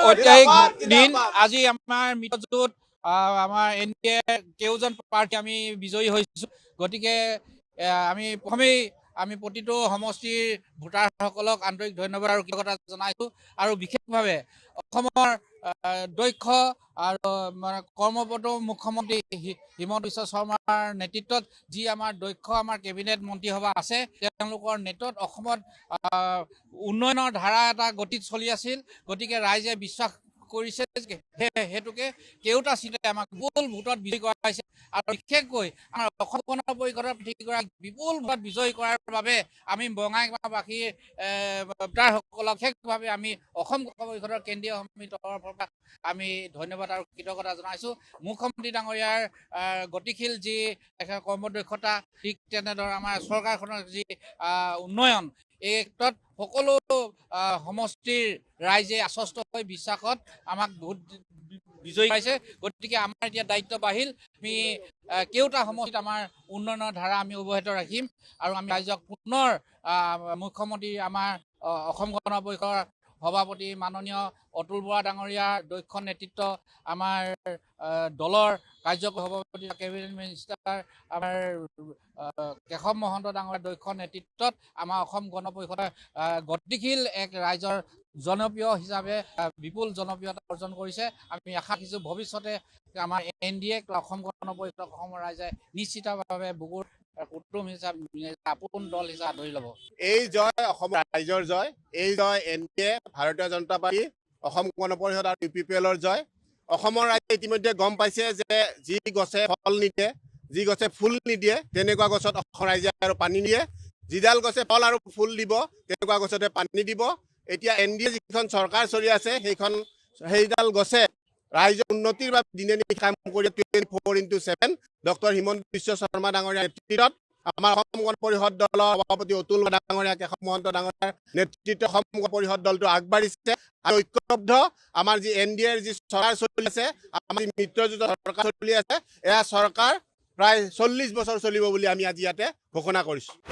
ঐতিহাসিক দিন আজি আমাৰ মিত্ৰজোঁট আমাৰ এনডিএ কেউজন প্ৰাৰ্থী আমি বিজয়ী হৈছো। গতিকে আমি প্ৰথমেই আমি প্ৰতিটো সমষ্টিৰ ভোটাৰসকলক আন্তৰিক ধন্যবাদ আৰু কৃতজ্ঞতা জনাইছো। আৰু বিশেষভাৱে অসমৰ দক্ষ আৰু মানে কৰ্মপটু মুখ্যমন্ত্ৰী হিমন্ত বিশ্ব শৰ্মাৰ নেতৃত্বত যি আমাৰ দক্ষ আমাৰ কেবিনেট মন্ত্ৰীসভা আছে, তেওঁলোকৰ নেতৃত্বত অসমত উন্নয়নৰ ধাৰা এটা গতিত চলি আছিল। গতিকে ৰাইজে বিশ্বাস কৰিছে, হেতুকে কেউটা চিটে আমাক বিপুল ভোটত বিজয়ী কৰাইছে। আৰু বিশেষকৈ আমাৰ অসম গণ পৰিষদৰ প্ৰাৰ্থীগৰাকীক বিপুল ভোটত বিজয়ী কৰাৰ বাবে আমি বঙাইগাঁওবাসীৰ ভোটাৰসকলক বিশেষভাৱে আমি অসম গণ পৰিষদৰ কেন্দ্ৰীয় সমিতিৰ তৰফৰ পৰা আমি ধন্যবাদ আৰু কৃতজ্ঞতা জনাইছো। মুখ্যমন্ত্ৰী ডাঙৰীয়াৰ গতিশীল যি কৰ্মদক্ষতা, ঠিক তেনেদৰে আমাৰ চৰকাৰখনৰ যি উন্নয়ন, এই ক্ষেত্ৰত সকলো সমষ্টিৰ ৰাইজে আশ্বস্ত হৈ বিশ্বাসত আমাক ভোট বিজয়ী কৰাইছে। গতিকে আমাৰ এতিয়া দায়িত্ব বাঢ়িল, আমি কেউটা সমষ্টিত আমাৰ উন্নয়নৰ ধাৰা আমি অব্যাহত ৰাখিম আৰু আমি ৰাইজক পুনৰ মুখ্যমন্ত্ৰী আমাৰ অসম গণ পৰিষদৰ সভাপতি মাননীয় অতুল বৰা ডাঙৰীয়াৰ দক্ষ নেতৃত্ব, আমাৰ দলৰ কাৰ্যকৰী সভাপতি কেবিনেট মিনিষ্টাৰ আমাৰ কেশৱ মহন্ত ডাঙৰীয়াৰ দক্ষ নেতৃত্বত আমাৰ অসম গণ পৰিষদে গতিশীল এক ৰাইজৰ জনপ্ৰিয় হিচাপে বিপুল জনপ্ৰিয়তা অৰ্জন কৰিছে। আমি আশা ৰাখিছোঁ ভৱিষ্যতে আমাৰ এনডিএ অসম গণ পৰিষদক অসমৰ ৰাইজে নিশ্চিতভাৱে বুকুৰ কুটুম হিচাপে আপোন দল হিচাপে ধৰি ল'ব। এই জয় অসমৰ ৰাইজৰ জয়, এই জয় এনডিএ, ভাৰতীয় জনতা পাৰ্টি, অসম গণ পৰিষদ আৰু UPPLৰ জয়। অসমৰ ৰাইজে ইতিমধ্যে গম পাইছে যে যি গছে ফল নিদিয়ে, যি গছে ফুল নিদিয়ে, তেনেকুৱা গছত অসম ৰাইজে আৰু পানী দিয়ে। যিডাল গছে ফল আৰু ফুল দিব, তেনেকুৱা গছতে পানী দিব। এতিয়া এনডিএ যিখন চৰকাৰ চলি আছে, সেইডাল গছে ৰাইজৰ উন্নতিৰ বাবে দিনে নিশাই কাম কৰি 24x7 ডক্টৰ হিমন্ত বিশ্ব শৰ্মা ডাঙৰীয়াৰ নেতৃত্বত আমাৰ অসম গণ পৰিষদ দলৰ সভাপতি অতুল ডাঙৰীয়া, কেশৱ মহন্ত ডাঙৰীয়াৰ নেতৃত্বত অসম গণ পৰিষদ দলটো আগবাঢ়িছে আৰু ঐক্যবদ্ধ আমাৰ যি এনডিএৰ যি চৰকাৰ চলি আছে, আমাৰ মিত্ৰজোঁটৰ চৰকাৰ চলি আছে, এয়া চৰকাৰ প্ৰায় 40 বছৰ চলিব বুলি আমি আজি ইয়াতে ঘোষণা কৰিছোঁ।